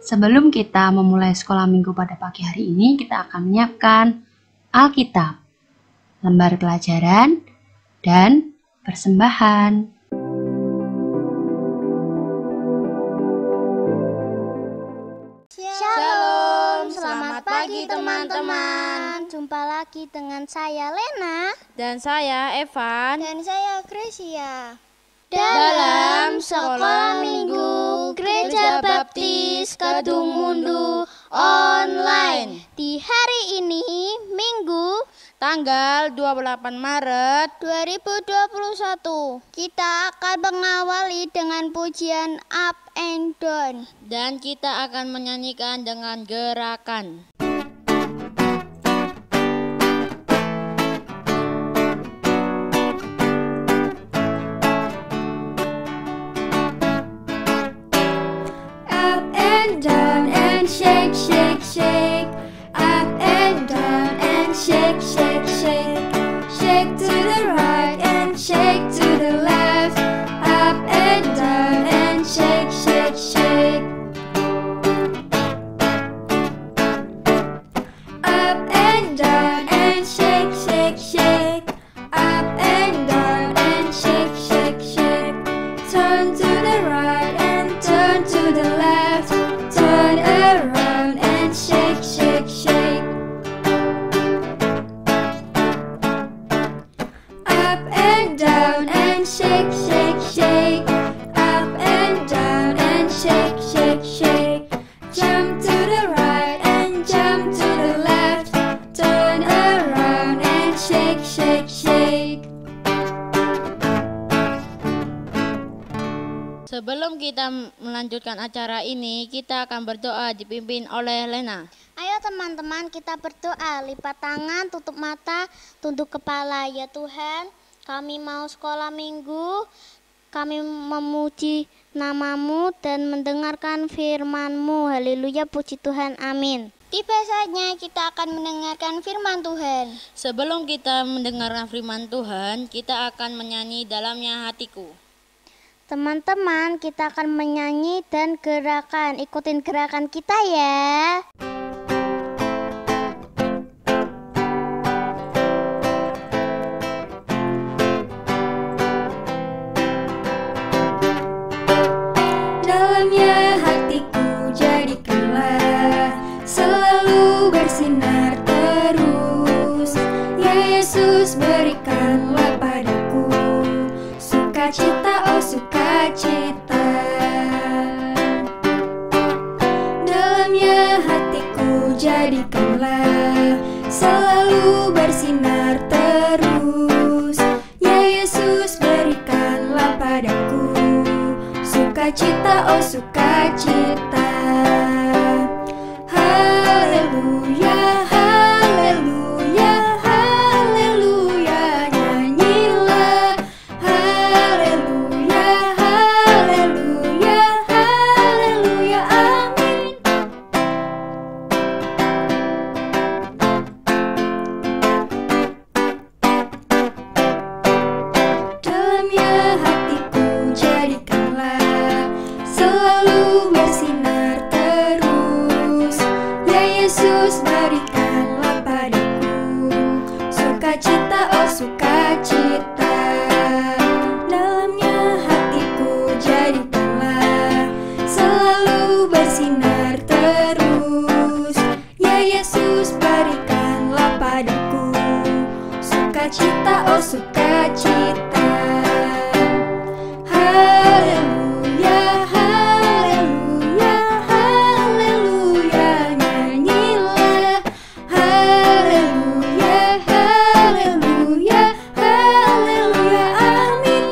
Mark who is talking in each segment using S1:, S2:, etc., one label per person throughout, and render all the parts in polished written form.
S1: Sebelum kita memulai sekolah minggu pada pagi hari ini, kita akan menyiapkan Alkitab, lembar pelajaran, dan persembahan.
S2: Shalom, selamat pagi teman-teman. Jumpa lagi dengan saya Lena.
S3: Dan saya Evan.
S2: Dan saya Gracia. Dalam sekolah minggu Gereja Baptis Kedung Mundu online. Di hari ini, Minggu
S3: Tanggal 28 Maret
S2: 2021, kita akan mengawali dengan pujian Up and Down.
S3: dan kita akan menyanyikan dengan gerakan.
S2: Up and down and shake, shake, shake. Up and down and shake, shake, shake. Shake to the right and shake to the left. Up and down and shake, shake, shake. Up and down and shake, shake, shake. Up and down and shake, shake, shake. Turn to the right and turn to the left. Turn around and shake, shake, shake. Up and down and shake, shake, shake. Up and down and shake, shake, shake. Jump to the right and jump to the left. Turn around and shake, shake, shake.
S3: Sebelum kita melanjutkan acara ini, kita akan berdoa dipimpin oleh Lena.
S2: Ayo teman-teman, kita berdoa. Lipat tangan, tutup mata, tunduk kepala. Ya Tuhan, kami mau sekolah minggu, kami memuji nama-Mu dan mendengarkan firman-Mu. Haleluya, puji Tuhan, amin. Tiba saatnya kita akan mendengarkan firman Tuhan.
S3: Sebelum kita mendengarkan firman Tuhan, kita akan menyanyi dalamnya hatiku.
S2: Teman-teman, kita akan menyanyi dan gerakan. Ikutin gerakan kita ya. Dalamnya hatiku jadikanlah selalu bersinar terus. Ya Yesus, berikanlah padaku sukacita, oh sukacita. Dalamnya hatiku jadikanlah selalu bersinar terus. Ya Yesus, berikanlah padaku sukacita, oh sukacita. Haleluya, haleluya, haleluya, nyanyilah. Haleluya, haleluya, haleluya, amin. Dalamnya hatiku jadikanlah selalu bersinar terus. Ya Yesus, berikanlah padaku sukacita, oh sukacita. Dalamnya hatiku jadikanlah selalu bersinar terus. Ya Yesus, berikanlah padaku sukacita, oh sukacita. Haleluya, haleluya, haleluya, nyanyilah. Haleluya, haleluya, haleluya, amin.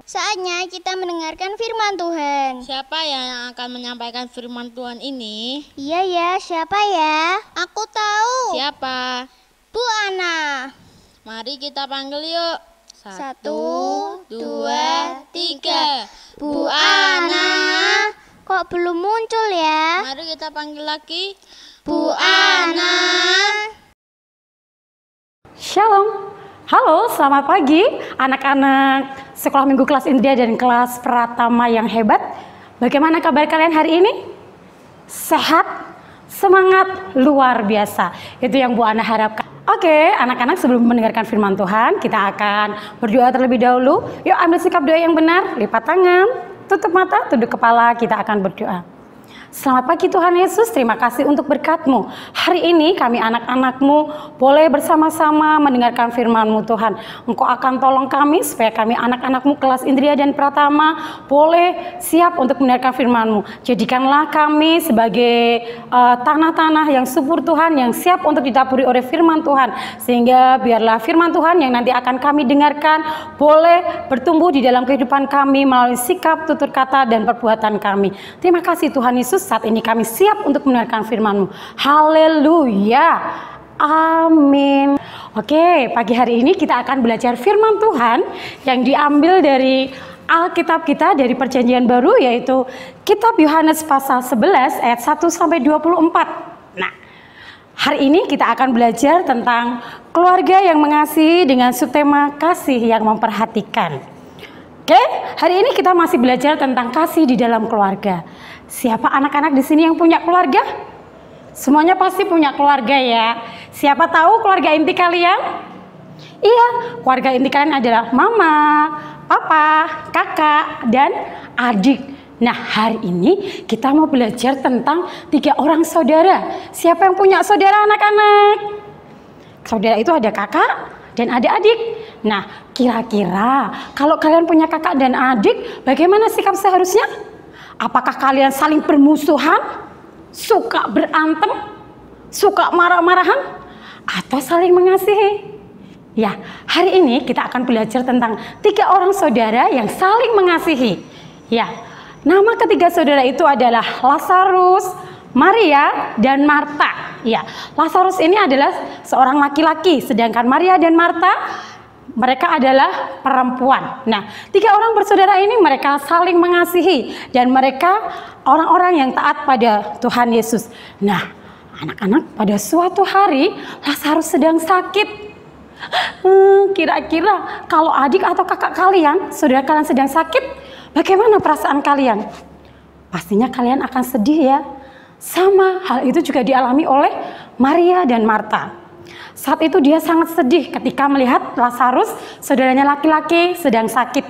S2: Saatnya kita mendengarkan firman Tuhan.
S3: Siapa yang akan menyampaikan firman Tuhan ini?
S2: Iya ya, siapa ya? Aku tahu.
S3: Siapa?
S2: Bu Ana.
S3: Mari kita panggil yuk.
S2: 1, 2, 3. Bu Ana. Kok belum muncul ya?
S3: Mari kita panggil lagi.
S2: Bu Ana.
S4: Shalom, halo selamat pagi anak-anak sekolah minggu kelas India dan kelas Pratama yang hebat. Bagaimana kabar kalian hari ini? Sehat? Semangat? Luar biasa. Itu yang Bu Ana harapkan. Oke, anak-anak, sebelum mendengarkan firman Tuhan, kita akan berdoa terlebih dahulu. Yuk ambil sikap doa yang benar, lipat tangan, tutup mata, tunduk kepala, kita akan berdoa. Selamat pagi Tuhan Yesus, terima kasih untuk berkat-Mu. Hari ini kami anak-anak-Mu boleh bersama-sama mendengarkan firman-Mu Tuhan. Engkau akan tolong kami supaya kami anak-anak-Mu kelas Indria dan Pratama boleh siap untuk mendengarkan firman-Mu. Jadikanlah kami sebagai tanah-tanah yang subur Tuhan, yang siap untuk ditaburi oleh firman Tuhan. Sehingga biarlah firman Tuhan yang nanti akan kami dengarkan boleh bertumbuh di dalam kehidupan kami melalui sikap, tutur kata, dan perbuatan kami. Terima kasih Tuhan Yesus, saat ini kami siap untuk mendengarkan firman-Mu. Haleluya. Amin. Oke, pagi hari ini kita akan belajar firman Tuhan yang diambil dari Alkitab kita dari Perjanjian Baru, yaitu Kitab Yohanes pasal 11 ayat 1 sampai 24. Nah, hari ini kita akan belajar tentang keluarga yang mengasihi dengan subtema kasih yang memperhatikan. Oke, hari ini kita masih belajar tentang kasih di dalam keluarga. Siapa anak-anak di sini yang punya keluarga? Semuanya pasti punya keluarga ya. Siapa tahu keluarga inti kalian? Iya, keluarga inti kalian adalah mama, papa, kakak, dan adik. Nah, hari ini kita mau belajar tentang 3 orang saudara. Siapa yang punya saudara anak-anak? Saudara itu ada kakak dan ada adik. Nah, kira-kira kalau kalian punya kakak dan adik, bagaimana sikap seharusnya? Apakah kalian saling bermusuhan, suka berantem, suka marah-marahan, atau saling mengasihi? Ya, hari ini kita akan belajar tentang 3 orang saudara yang saling mengasihi. Ya, nama ketiga saudara itu adalah Lazarus, Maria, dan Marta. Ya, Lazarus ini adalah seorang laki-laki, sedangkan Maria dan Marta mereka adalah perempuan. Nah, 3 orang bersaudara ini mereka saling mengasihi dan mereka orang-orang yang taat pada Tuhan Yesus. Nah, anak-anak, pada suatu hari Lazarus sedang sakit. Kira-kira kalau adik atau kakak kalian, saudara kalian sedang sakit, bagaimana perasaan kalian? Pastinya kalian akan sedih ya. Sama hal itu juga dialami oleh Maria dan Marta. Saat itu dia sangat sedih ketika melihat Lazarus, saudaranya laki-laki, sedang sakit.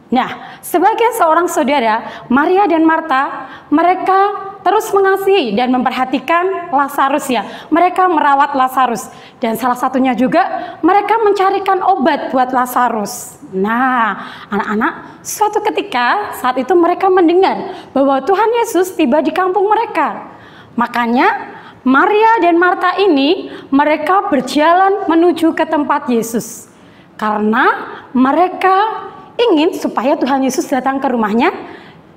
S4: Nah, sebagai seorang saudara, Maria dan Marta, mereka terus mengasihi dan memperhatikan Lazarus ya. Mereka merawat Lazarus. Dan salah satunya juga, mereka mencarikan obat buat Lazarus. Nah, anak-anak, suatu ketika saat itu mereka mendengar bahwa Tuhan Yesus tiba di kampung mereka. Makanya, Maria dan Marta ini mereka berjalan menuju ke tempat Yesus karena mereka ingin supaya Tuhan Yesus datang ke rumahnya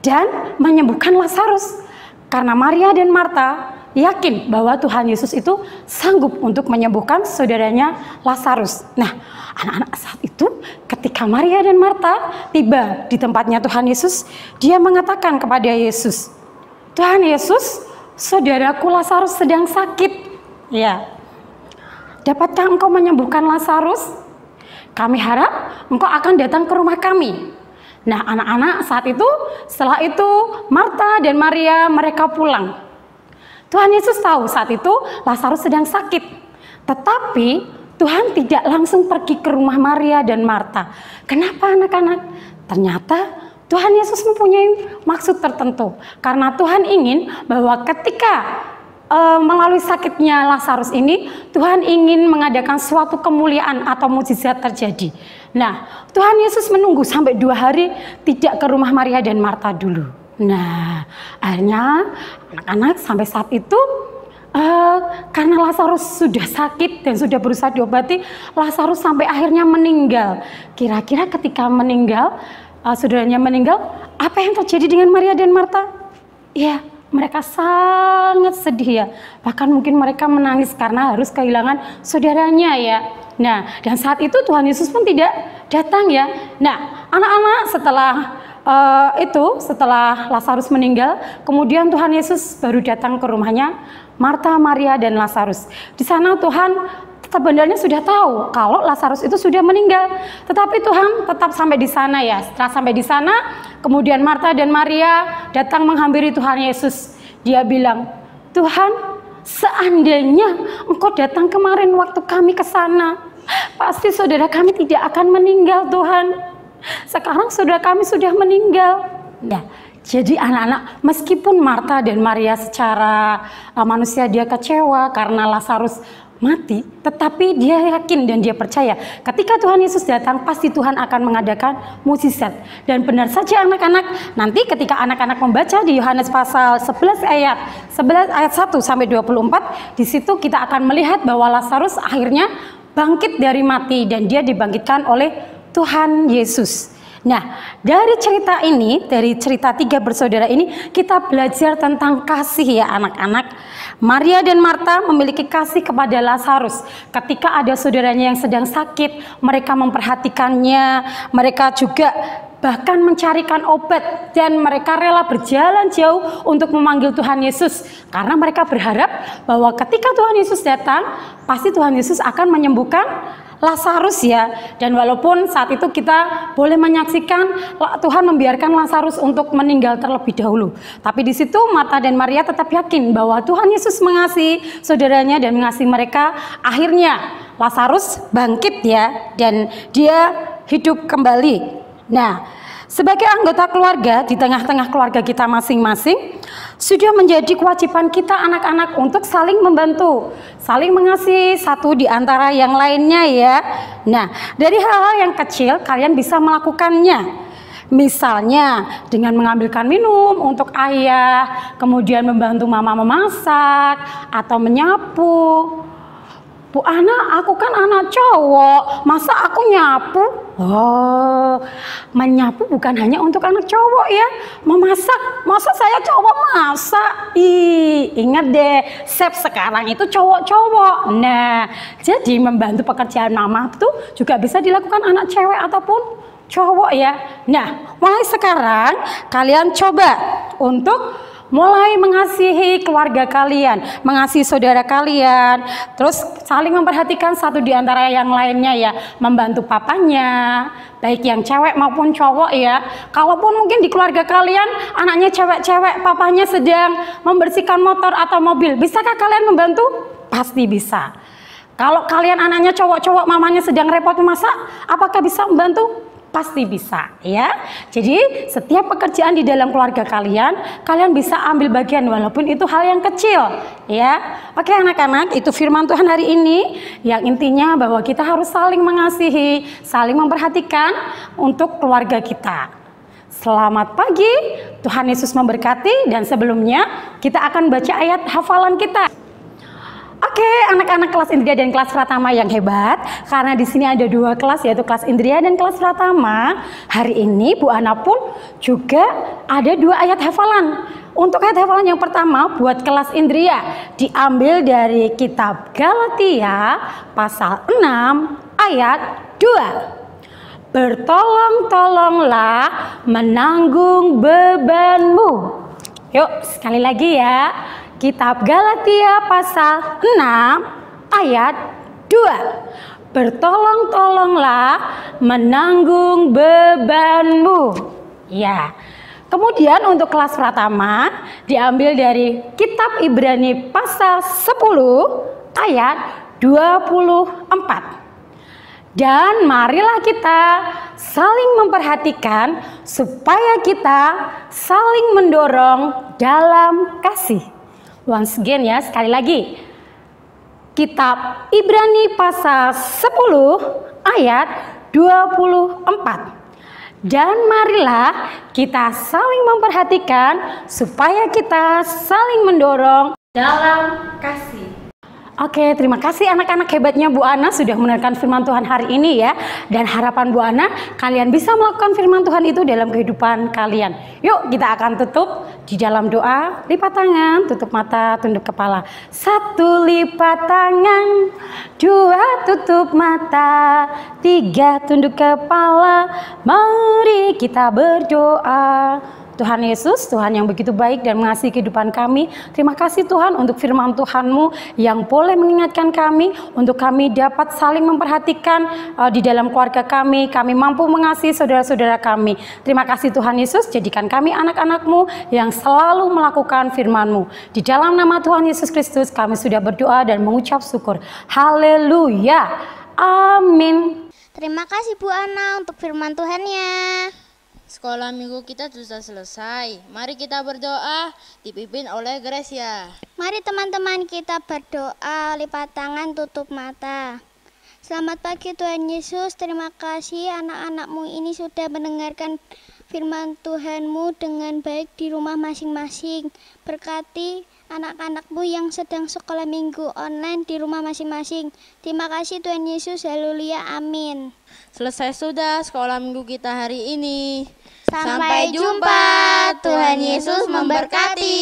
S4: dan menyembuhkan Lazarus. Karena Maria dan Marta yakin bahwa Tuhan Yesus itu sanggup untuk menyembuhkan saudaranya Lazarus. Nah, anak-anak, saat itu ketika Maria dan Marta tiba di tempatnya Tuhan Yesus, dia mengatakan kepada Yesus, "Tuhan Yesus, saudaraku Lazarus sedang sakit. Ya, dapatkah engkau menyembuhkan Lazarus? Kami harap engkau akan datang ke rumah kami." Nah, anak-anak, saat itu, setelah itu Marta dan Maria mereka pulang. Tuhan Yesus tahu saat itu Lazarus sedang sakit. Tetapi Tuhan tidak langsung pergi ke rumah Maria dan Marta. Kenapa anak-anak? Ternyata Tuhan Yesus mempunyai maksud tertentu. Karena Tuhan ingin bahwa ketika melalui sakitnya Lazarus ini, Tuhan ingin mengadakan suatu kemuliaan atau mukjizat terjadi. Nah, Tuhan Yesus menunggu sampai 2 hari tidak ke rumah Maria dan Marta dulu. Nah, akhirnya anak-anak sampai saat itu karena Lazarus sudah sakit dan sudah berusaha diobati, Lazarus sampai akhirnya meninggal. Kira-kira ketika meninggal, saudaranya meninggal, apa yang terjadi dengan Maria dan Marta? Ya, mereka sangat sedih ya. Bahkan mungkin mereka menangis karena harus kehilangan saudaranya ya. Nah, dan saat itu Tuhan Yesus pun tidak datang ya. Nah, anak-anak, setelah Lazarus meninggal, kemudian Tuhan Yesus baru datang ke rumahnya Marta, Maria, dan Lazarus. Di sana Tuhan sebenarnya sudah tahu kalau Lazarus itu sudah meninggal. Tetapi Tuhan tetap sampai di sana ya. Setelah sampai di sana, kemudian Marta dan Maria datang menghampiri Tuhan Yesus. Dia bilang, Tuhan, seandainya Engkau datang kemarin waktu kami ke sana, pasti saudara kami tidak akan meninggal Tuhan. Sekarang saudara kami sudah meninggal. Ya, jadi anak-anak, meskipun Marta dan Maria secara manusia dia kecewa karena Lazarus mati, tetapi dia yakin dan dia percaya ketika Tuhan Yesus datang pasti Tuhan akan mengadakan mukjizat. Dan benar saja anak-anak, nanti ketika anak-anak membaca di Yohanes pasal 11 ayat 1 sampai 24, di situ kita akan melihat bahwa Lazarus akhirnya bangkit dari mati dan dia dibangkitkan oleh Tuhan Yesus. Nah, dari cerita ini, dari cerita 3 bersaudara ini, kita belajar tentang kasih ya anak-anak. Maria dan Marta memiliki kasih kepada Lazarus. Ketika ada saudaranya yang sedang sakit, mereka memperhatikannya, mereka juga bahkan mencarikan obat, dan mereka rela berjalan jauh untuk memanggil Tuhan Yesus. Karena mereka berharap bahwa ketika Tuhan Yesus datang, pasti Tuhan Yesus akan menyembuhkan Lazarus ya. Dan walaupun saat itu kita boleh menyaksikan Tuhan membiarkan Lazarus untuk meninggal terlebih dahulu, tapi di situ Marta dan Maria tetap yakin bahwa Tuhan Yesus mengasihi saudaranya dan mengasihi mereka. Akhirnya Lazarus bangkit ya, dan dia hidup kembali. Nah, sebagai anggota keluarga di tengah-tengah keluarga kita masing-masing, sudah menjadi kewajiban kita anak-anak untuk saling membantu, saling mengasihi satu di antara yang lainnya ya. Nah, dari hal-hal yang kecil kalian bisa melakukannya. Misalnya dengan mengambilkan minum untuk ayah, kemudian membantu mama memasak atau menyapu. Bu Ana, aku kan anak cowok, masa aku nyapu? Oh, menyapu bukan hanya untuk anak cowok ya. Memasak, masa saya cowok masak? Ingat deh, chef sekarang itu cowok-cowok. Nah, jadi membantu pekerjaan mama itu juga bisa dilakukan anak cewek ataupun cowok ya. Nah, mulai sekarang kalian coba untuk mulai mengasihi keluarga kalian, mengasihi saudara kalian, terus saling memperhatikan satu di antara yang lainnya ya, membantu papanya, baik yang cewek maupun cowok ya. Kalaupun mungkin di keluarga kalian anaknya cewek-cewek, papanya sedang membersihkan motor atau mobil, bisakah kalian membantu? Pasti bisa. Kalau kalian anaknya cowok-cowok, mamanya sedang repot memasak, apakah bisa membantu? Pasti bisa ya. Jadi setiap pekerjaan di dalam keluarga kalian, kalian bisa ambil bagian walaupun itu hal yang kecil ya. Oke anak-anak, itu firman Tuhan hari ini yang intinya bahwa kita harus saling mengasihi, saling memperhatikan untuk keluarga kita. Selamat pagi, Tuhan Yesus memberkati, dan sebelumnya kita akan baca ayat hafalan kita. Oke, anak-anak kelas Indria dan kelas Pratama yang hebat, karena di sini ada 2 kelas, yaitu kelas Indria dan kelas Pratama. Hari ini Bu Ana pun juga ada 2 ayat hafalan. Untuk ayat hafalan yang pertama buat kelas Indria diambil dari kitab Galatia pasal 6 ayat 2. Bertolong-tolonglah menanggung bebanmu. Yuk sekali lagi ya. Kitab Galatia pasal 6 ayat 2. Bertolong-tolonglah menanggung bebanmu. Ya. Kemudian untuk kelas Pratama diambil dari kitab Ibrani pasal 10 ayat 24. Dan marilah kita saling memperhatikan supaya kita saling mendorong dalam kasih. Once again ya, sekali lagi. Kitab Ibrani pasal 10 ayat 24. Dan marilah kita saling memperhatikan supaya kita saling mendorong dalam kasih. Oke, terima kasih anak-anak hebatnya Bu Ana sudah menerangkan firman Tuhan hari ini ya. Dan harapan Bu Ana, kalian bisa melakukan firman Tuhan itu dalam kehidupan kalian. Yuk kita akan tutup di dalam doa. Lipat tangan, tutup mata, tunduk kepala. 1 lipat tangan, 2 tutup mata, 3 tunduk kepala. Mari kita berdoa. Tuhan Yesus, Tuhan yang begitu baik dan mengasihi kehidupan kami. Terima kasih Tuhan untuk firman Tuhan-Mu yang boleh mengingatkan kami, untuk kami dapat saling memperhatikan di dalam keluarga kami mampu mengasihi saudara-saudara kami. Terima kasih Tuhan Yesus, jadikan kami anak-anak-Mu yang selalu melakukan firman-Mu. Di dalam nama Tuhan Yesus Kristus kami sudah berdoa dan mengucap syukur. Haleluya. Amin.
S2: Terima kasih Bu Ana untuk firman Tuhannya.
S3: Sekolah minggu kita sudah selesai. Mari kita berdoa dipimpin oleh Gracia.
S2: Mari teman-teman kita berdoa, lipat tangan, tutup mata. Selamat pagi Tuhan Yesus, terima kasih anak-anak-Mu ini sudah mendengarkan firman Tuhan-Mu dengan baik di rumah masing-masing. Berkati anak-anak-Mu yang sedang sekolah minggu online di rumah masing-masing. Terima kasih Tuhan Yesus, haleluya, amin.
S3: Selesai sudah sekolah minggu kita hari ini.
S2: Sampai jumpa, Tuhan Yesus memberkati.